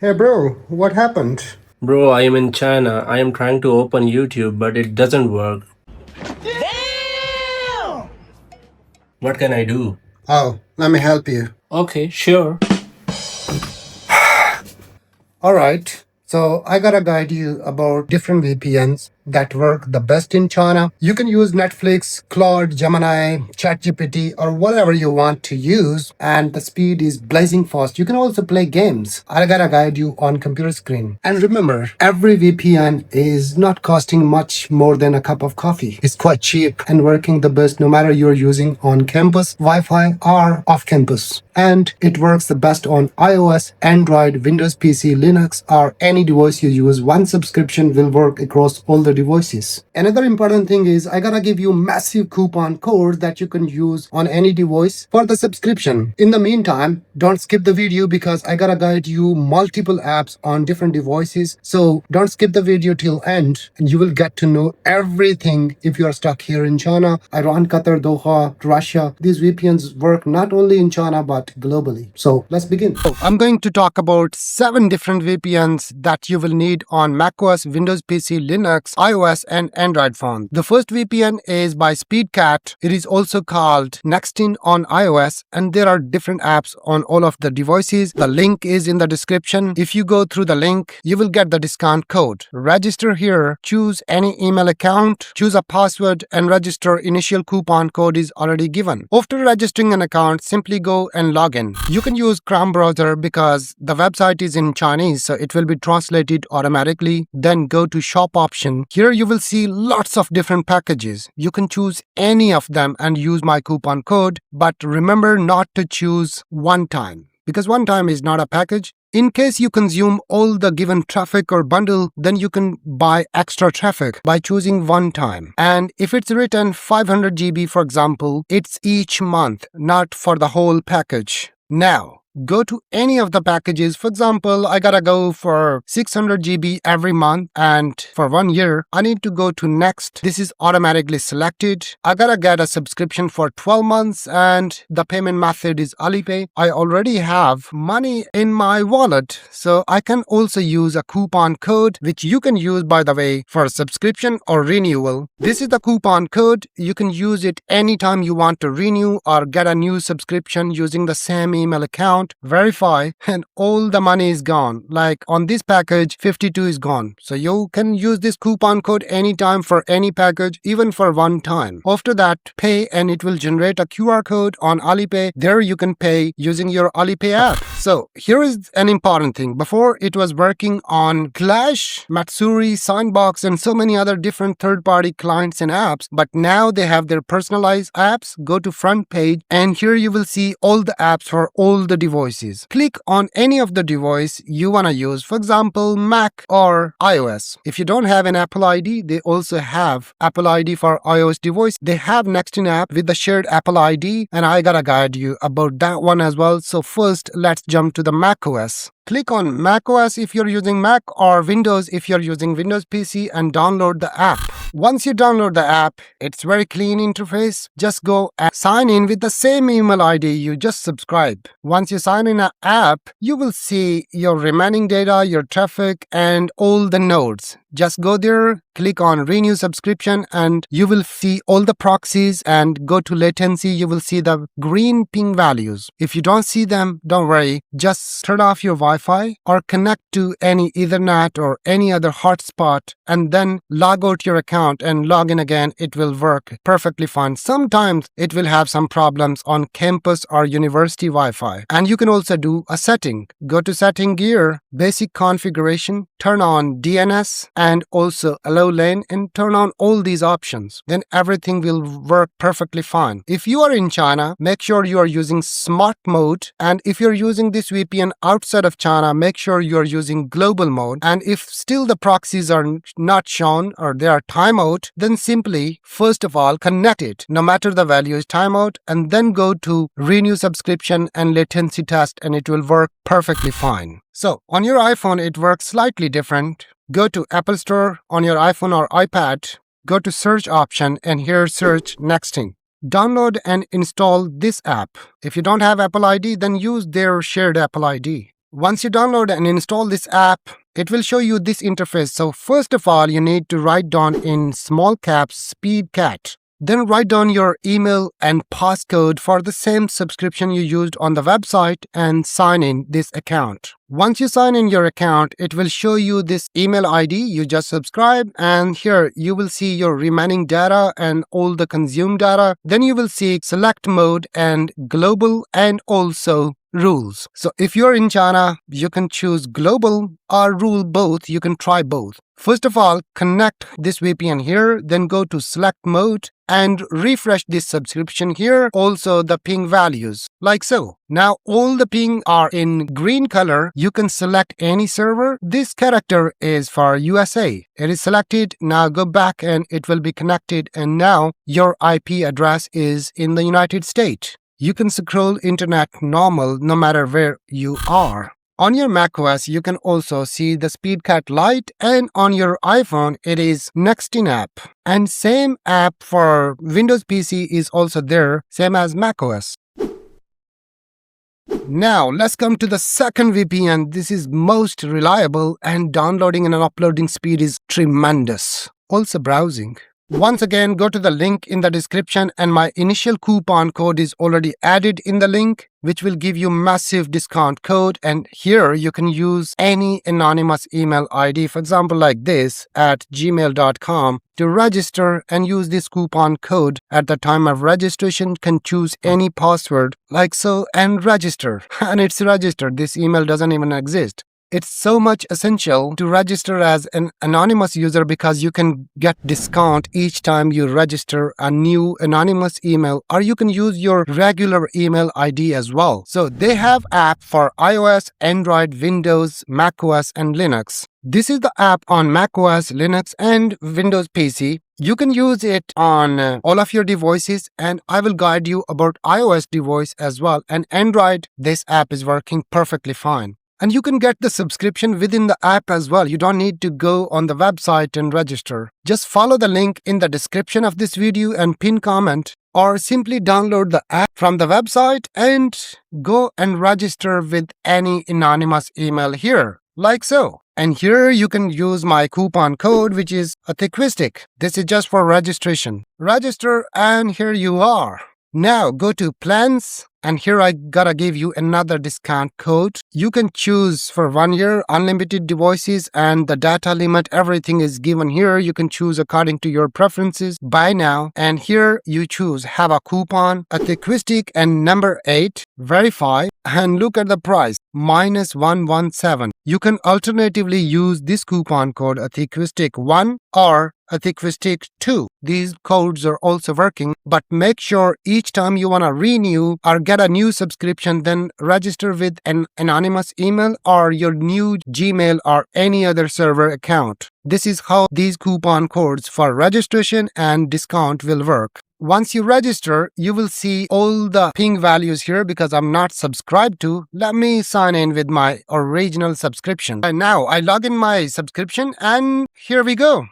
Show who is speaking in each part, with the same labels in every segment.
Speaker 1: Hey bro, what happened?
Speaker 2: Bro, I am in China. I am trying to open YouTube, but it doesn't work. What can I do?
Speaker 1: Oh, let me help you.
Speaker 2: Okay, sure.
Speaker 1: Alright, so I gotta guide you about different VPNs that work the best in China. You can use Netflix, Claude, Gemini, ChatGPT, or whatever you want to use, and the speed is blazing fast. You can also play games. I gotta guide you on computer screen. And remember, every VPN is not costing much more than a cup of coffee. It's quite cheap and working the best no matter you're using on campus, Wi-Fi, or off campus. And it works the best on iOS, Android, Windows PC, Linux, or any device you use. One subscription will work across all the devices. Another important thing is I gotta give you massive coupon code that you can use on any device for the subscription. In the meantime, don't skip the video because I gotta guide you multiple apps on different devices. So don't skip the video till end and you will get to know everything if you are stuck here in China, Iran, Qatar, Doha, Russia. These VPNs work not only in China but globally. So let's begin. I'm going to talk about 7 different VPNs that you will need on macOS, Windows PC, Linux, iOS, and Android phone. The first VPN is by SpeedCat. It is also called Nextin on iOS, and there are different apps on all of the devices. The link is in the description. If you go through the link, you will get the discount code. Register here, choose any email account, choose a password, and register. Initial coupon code is already given. After registering an account, simply go and log in. You can use Chrome browser because the website is in Chinese, so it will be translated automatically. Then go to shop option. Here you will see lots of different packages. You can choose any of them and use my coupon code, but remember not to choose one time because one time is not a package. In case you consume all the given traffic or bundle, then you can buy extra traffic by choosing one time. And if it's written 500 GB, for example, it's each month, not for the whole package. Now, go to any of the packages. For example, I gotta go for 600 GB every month, and for 1 year, I need to go to next. This is automatically selected. I gotta get a subscription for 12 months, and the payment method is Alipay. I already have money in my wallet, so I can also use a coupon code, which you can use, by the way, for subscription or renewal. This is the coupon code. You can use it anytime you want to renew or get a new subscription using the same email account. Verify, and all the money is gone. Like on this package, 52 is gone. So you can use this coupon code anytime for any package, even for one time. After that, pay, and it will generate a QR code on Alipay. There you can pay using your Alipay app. So here is an important thing. Before, it was working on Clash, Matsuri, Signbox, and so many other different third-party clients and apps. But now they have their personalized apps. Go to front page, and here you will see all the apps for all the devices. Click on any of the device you want to use, for example, Mac or iOS. If you don't have an Apple ID, they also have Apple ID for iOS device. They have Nextin app with the shared Apple ID, and I gotta guide you about that one as well. So first, let's jump to the macOS. Click on macOS if you're using Mac, or Windows if you're using Windows PC, and download the app. Once you download the app, it's very clean interface. Just go and sign in with the same email ID you just subscribed. Once you sign in an app, you will see your remaining data, your traffic, and all the nodes. Just go there, click on renew subscription, and you will see all the proxies, and go to latency. You will see the green ping values. If you don't see them, don't worry. Just turn off your Wi-Fi or connect to any Ethernet or any other hotspot, and then log out your account and log in again. It will work perfectly fine. Sometimes it will have some problems on campus or university Wi-Fi. And you can also do a setting. Go to setting gear, basic configuration, turn on DNS, and also allow lane, and turn on all these options. Then everything will work perfectly fine. If you are in China, make sure you are using smart mode, and if you're using this VPN outside of China, make sure you are using global mode. And if still the proxies are not shown or they are timeout, then simply, first of all, connect it, no matter the value is timeout, and then go to renew subscription and latency test, and it will work perfectly fine. So on your iPhone, it works slightly different. Go to Apple Store on your iPhone or iPad, go to search option, and here search Nextin. Download and install this app. If you don't have Apple ID, then use their shared Apple ID. Once you download and install this app, it will show you this interface. So first of all, you need to write down in small caps SpeedCat. Then write down your email and passcode for the same subscription you used on the website and sign in this account. Once you sign in your account, it will show you this email ID you just subscribed, and here you will see your remaining data and all the consumed data. Then you will see select mode and global and also rules. So if you're in China, you can choose global or rule both. You can try both. First of all, connect this VPN here, then go to select mode and refresh this subscription here. Also the ping values, like so. Now all the ping are in green color. You can select any server. This character is for USA. It is selected. Now go back and it will be connected. And now your IP address is in the United States. You can scroll internet normal no matter where you are. On your macOS, you can also see the SpeedCat Lite, and on your iPhone, it is Nextin app. And same app for Windows PC is also there, same as macOS. Now, let's come to the second VPN. This is most reliable and downloading and uploading speed is tremendous. Also browsing. Once again, go to the link in the description and my initial coupon code is already added in the link, which will give you massive discount code. And here you can use any anonymous email ID, for example, like this at gmail.com to register and use this coupon code. At the time of registration, can choose any password like so and register. And it's registered. This email doesn't even exist. It's so much essential to register as an anonymous user because you can get discount each time you register a new anonymous email, or you can use your regular email ID as well. So they have app for iOS, Android, Windows, macOS, and Linux. This is the app on macOS, Linux, and Windows PC. You can use it on all of your devices, and I will guide you about iOS device as well. And Android, this app is working perfectly fine. And you can get the subscription within the app as well. You don't need to go on the website and register. Just follow the link in the description of this video and pin comment, or simply download the app from the website and go and register with any anonymous email here, like so. And here you can use my coupon code, which is AttiqueStic. This is just for registration. Register and here you are. Now go to plans, and here I gotta give you another discount code. You can choose for 1 year, unlimited devices, and the data limit, everything is given here. You can choose according to your preferences. Buy now, and here you choose have a coupon, AttiqueStic and number 8, verify, and look at the price, -117. You can alternatively use this coupon code AttiqueStic1 or AttiqueStic2. These codes are also working, but make sure each time you want to renew or get a new subscription, then register with an anonymous email or your new Gmail or any other server account. This is how these coupon codes for registration and discount will work. Once you register, you will see all the ping values here because I'm not subscribed to. Let me sign in with my original subscription. And now I log in my subscription and here we go.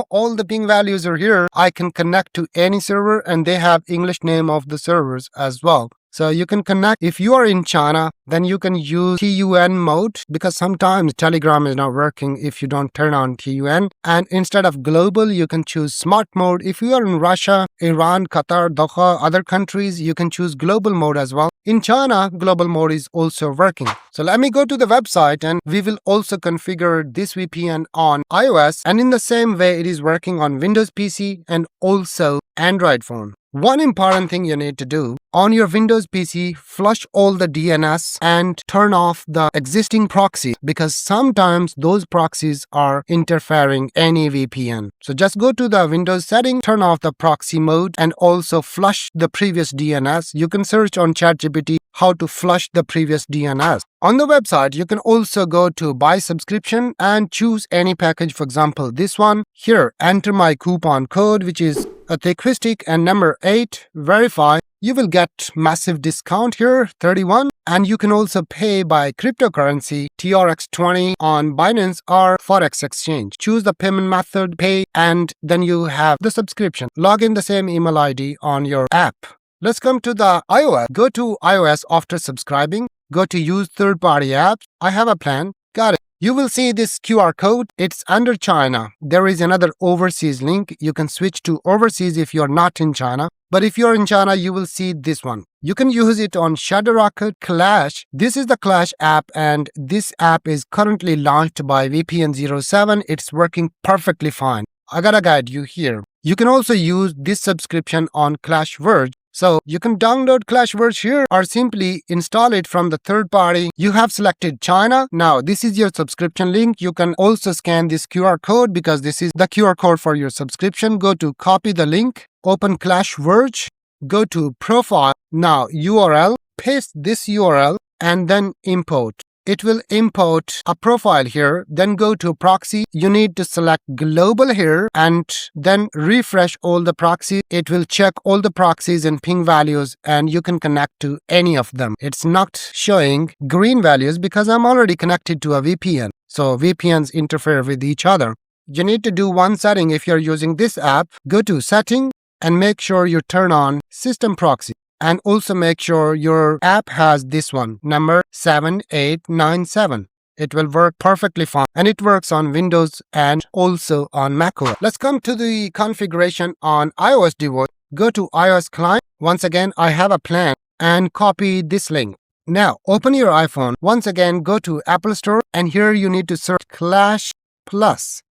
Speaker 1: All the ping values are here. I can connect to any server and they have English name of the servers as well. So you can connect. If you are in China, then you can use TUN mode because sometimes Telegram is not working if you don't turn on TUN. And instead of global, you can choose smart mode. If you are in Russia, Iran, Qatar, Doha, other countries, you can choose global mode as well. In China, global mode is also working. So let me go to the website and we will also configure this VPN on iOS. And in the same way, it is working on Windows PC and also Android phone. One important thing you need to do, on your Windows PC, flush all the DNS and turn off the existing proxies because sometimes those proxies are interfering any VPN. So just go to the Windows setting, turn off the proxy mode and also flush the previous DNS. You can search on ChatGPT how to flush the previous DNS. On the website, you can also go to buy subscription and choose any package. For example, this one here, enter my coupon code, which is AttiqueStic and number 8, verify. You will get massive discount here, 31. And you can also pay by cryptocurrency, TRX20 on Binance or Forex exchange. Choose the payment method, pay, and then you have the subscription. Log in the same email ID on your app. Let's come to the iOS. Go to iOS after subscribing. Go to use third-party apps. I have a plan. Got it. You will see this QR code. It's under China. There is another overseas link. You can switch to overseas if you're not in China. But if you're in China, you will see this one. You can use it on Shadowrocket, Clash. This is the Clash app, and this app is currently launched by VPN07. It's working perfectly fine. I gotta guide you here. You can also use this subscription on Verge. So you can download Verge here or simply install it from the third party. You have selected China. Now this is your subscription link. You can also scan this QR code because this is the QR code for your subscription. Go to copy the link, open Verge, go to profile. Now URL, paste this URL and then import. It will import a profile here, then go to proxy. You need to select global here and then refresh all the proxies. It will check all the proxies and ping values and you can connect to any of them. It's not showing green values because I'm already connected to a VPN. So VPNs interfere with each other. You need to do one setting if you're using this app. Go to setting and make sure you turn on system proxy. And also make sure your app has this one, number 7897. It will work perfectly fine. And it works on Windows and also on macOS. Let's come to the configuration on iOS device. Go to iOS client. Once again, I have a plan and copy this link. Now, open your iPhone. Once again, go to Apple Store and here you need to search Clash Plus.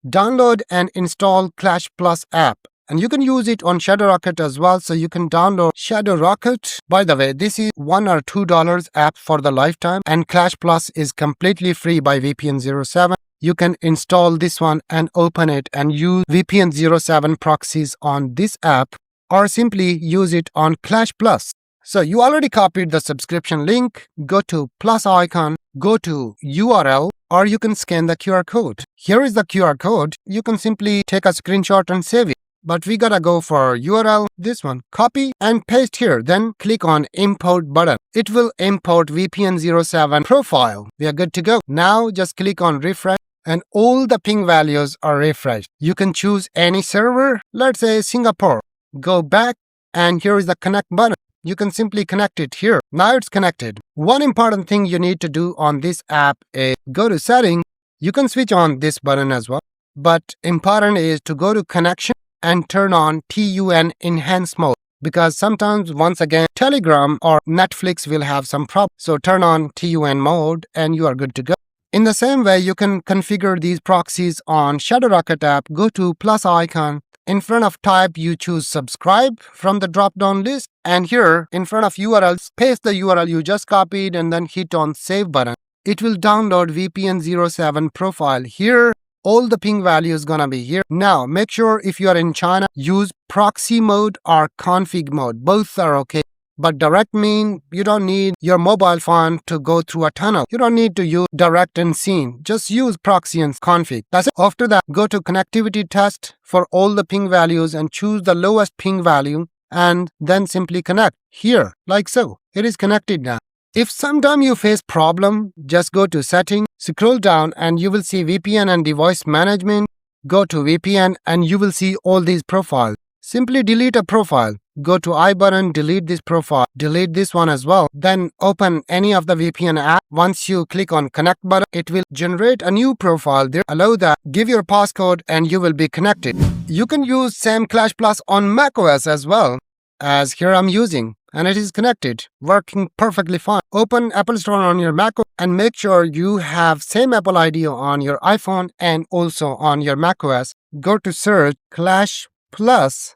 Speaker 1: Download and install Clash Plus app. And you can use it on Shadowrocket as well. So you can download Shadowrocket. By the way, this is $1 or $2 app for the lifetime. And Clash Plus is completely free by VPN07. You can install this one and open it and use VPN07 proxies on this app or simply use it on Clash Plus. So you already copied the subscription link. Go to plus icon, go to URL, or you can scan the QR code. Here is the QR code. You can simply take a screenshot and save it. But we gotta go for URL, this one, copy and paste here. Then click on import button. It will import VPN07 profile. We are good to go. Now just click on refresh and all the ping values are refreshed. You can choose any server, let's say Singapore. Go back and here is the connect button. You can simply connect it here. Now it's connected. One important thing you need to do on this app is go to settings. You can switch on this button as well. But important is to go to connection and turn on TUN enhance mode because sometimes once again Telegram or Netflix will have some problems. So turn on TUN mode and you are good to go. In the same way, you can configure these proxies on Shadowrocket app. Go to plus icon. In front of type, you choose subscribe from the drop-down list. And here in front of URLs, paste the URL you just copied and then hit on save button. It will download VPN07 profile here. All the ping value is gonna be here. Now, make sure if you are in China, use proxy mode or config mode. Both are okay. But direct mean you don't need your mobile phone to go through a tunnel. You don't need to use direct and scene. Just use proxy and config. That's it. After that, go to connectivity test for all the ping values and choose the lowest ping value and then simply connect here like so. It is connected now. If sometime you face problem, just go to setting, scroll down and you will see VPN and device management. Go to VPN and you will see all these profiles. Simply delete a profile. Go to I button, delete this profile, delete this one as well. Then open any of the VPN app. Once you click on connect button, it will generate a new profile there. Allow that, give your passcode and you will be connected. You can use same Clash Plus on macOS as well as here I'm using. And it is connected, working perfectly fine. Open Apple Store on your Mac and make sure you have same Apple ID on your iPhone and also on your macOS. Go to search Clash Plus.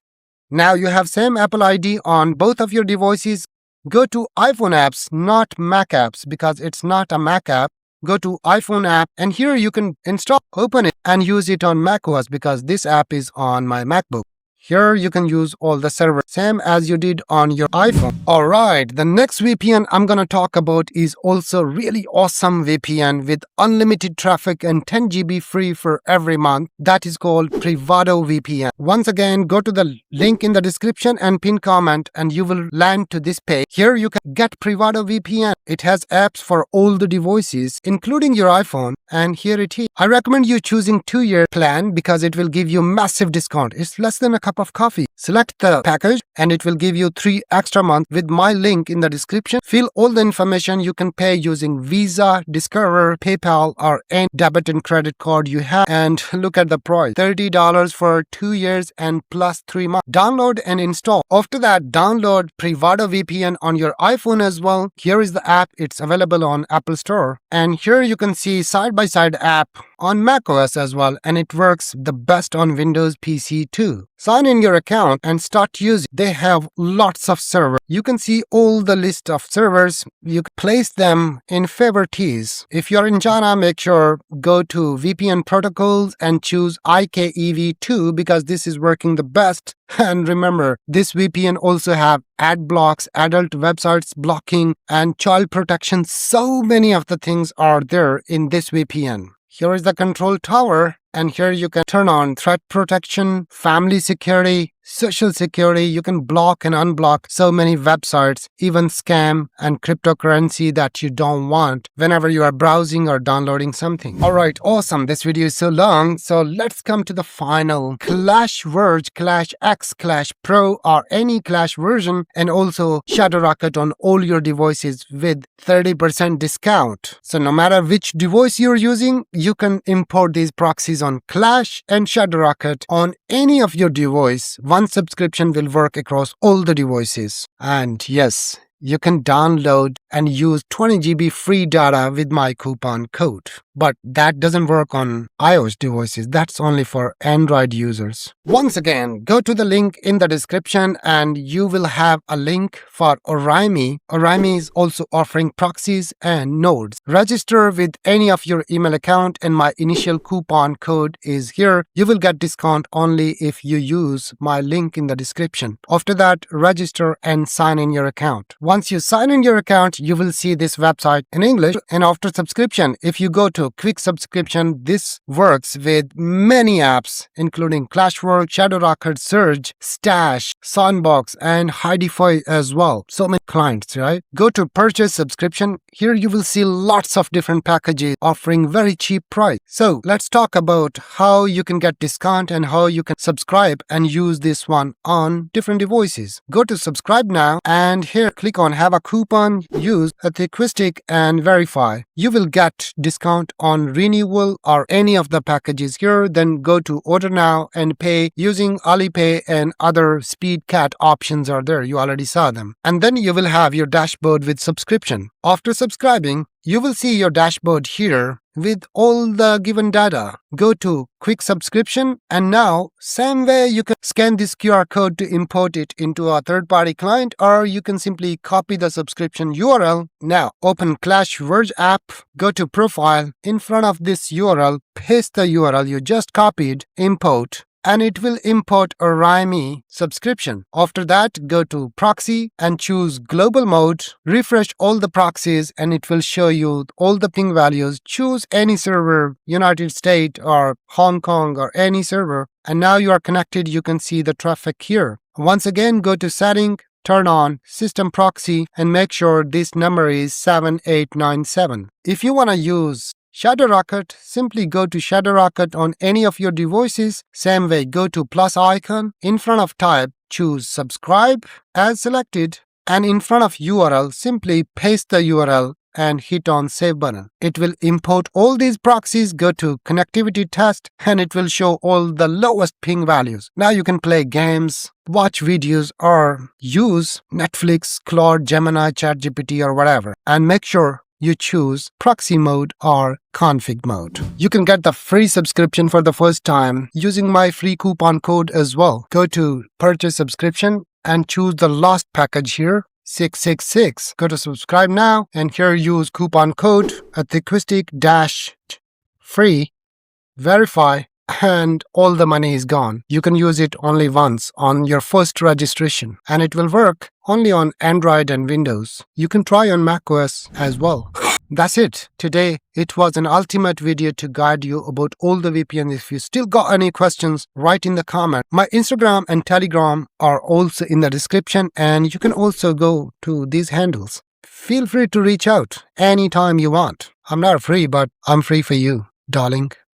Speaker 1: Now you have same Apple ID on both of your devices. Go to iPhone apps, not Mac apps because it's not a Mac app. Go to iPhone app and here you can install, open it and use it on macOS because this app is on my MacBook. Here you can use all the servers, same as you did on your iPhone. Alright, the next VPN I'm gonna talk about is also really awesome VPN with unlimited traffic and 10 GB free for every month. That is called Privado VPN. Once again, go to the link in the description and pin comment and you will land to this page. Here you can get Privado VPN. It has apps for all the devices, including your iPhone. And here it is. I recommend you choosing 2-year plan because it will give you massive discount. It's less than a couple cup of coffee. Select the package and it will give you 3 extra months with my link in the description. Fill all the information. You can pay using Visa, Discover, PayPal, or any debit and credit card you have. And look at the price, $30 for 2 years and plus 3 months. Download and install. After that, download Privado VPN on your iPhone as well. Here is the app. It's available on Apple Store. And here you can see side-by-side app on macOS as well, and it works the best on Windows PC too. Sign in your account and start using. They have lots of servers. You can see all the list of servers. You can place them in favorites. If you're in China, make sure go to VPN protocols and choose IKEV2 because this is working the best. And remember, this VPN also have ad blocks, adult websites blocking, and child protection. So many of the things are there in this VPN. Here is the control tower, and here you can turn on threat protection, family security, social security. You can block and unblock so many websites, even scam and cryptocurrency that you don't want whenever you are browsing or downloading something. All right, awesome. This video is so long, so let's come to the final. Clash Verge, ClashX, Clash Pro, or any Clash version, and also Shadowrocket on all your devices with 30% discount. So no matter which device you're using, you can import these proxies on Clash and Shadowrocket on any of your device. One subscription will work across all the devices. And yes, you can download and use 20 GB free data with my coupon code. But that doesn't work on iOS devices. That's only for Android users. Once again, go to the link in the description and you will have a link for Orymi. Orymi is also offering proxies and nodes. Register with any of your email account and my initial coupon code is here. You will get discount only if you use my link in the description. After that, register and sign in your account. Once you sign in your account, you will see this website in English. And after subscription, if you go to quick subscription, this works with many apps, including ClashWorks, Shadowrocket, Surge, Stash, Soundbox, and Hidify as well. So many clients, right? Go to purchase subscription. Here you will see lots of different packages offering very cheap price. So let's talk about how you can get discount and how you can subscribe and use this one on different devices. Go to subscribe now and here click on have a coupon, use AttiqueStic and verify. You will get discount on renewal or any of the packages here. Then go to order now and pay using Alipay and other SpeedCat options are there. You already saw them. And then you will have your dashboard with subscription. After subscribing, you will see your dashboard here with all the given data. Go to quick subscription and now same way you can scan this QR code to import it into a third-party client, or you can simply copy the subscription URL. Now open Clash Verge app, go to profile, in front of this URL, paste the URL you just copied, import, and it will import Orymi subscription. After that, go to proxy and choose global mode, refresh all the proxies and it will show you all the ping values. Choose any server, United States or Hong Kong or any server, and now you are connected. You can see the traffic here. Once again, go to setting, turn on system proxy and make sure this number is 7897. If you want to use Shadowrocket, simply go to Shadowrocket on any of your devices. Same way, go to plus icon, in front of type, choose subscribe as selected, and in front of URL, simply paste the URL and hit on save button. It will import all these proxies, go to connectivity test, and it will show all the lowest ping values. Now you can play games, watch videos, or use Netflix, Claude, Gemini, ChatGPT, or whatever. And make sure you choose proxy mode or config mode. You can get the free subscription for the first time using my free coupon code as well. Go to purchase subscription and choose the last package here, 666. Go to subscribe now and here use coupon code AttiqueStic-free, verify, and all the money is gone. You can use it only once on your first registration and it will work only on Android and Windows. You can try on macOS as well. That's it. Today, it was an ultimate video to guide you about all the VPNs. If you still got any questions, write in the comment. My Instagram and Telegram are also in the description and you can also go to these handles. Feel free to reach out anytime you want. I'm not free, but I'm free for you, darling.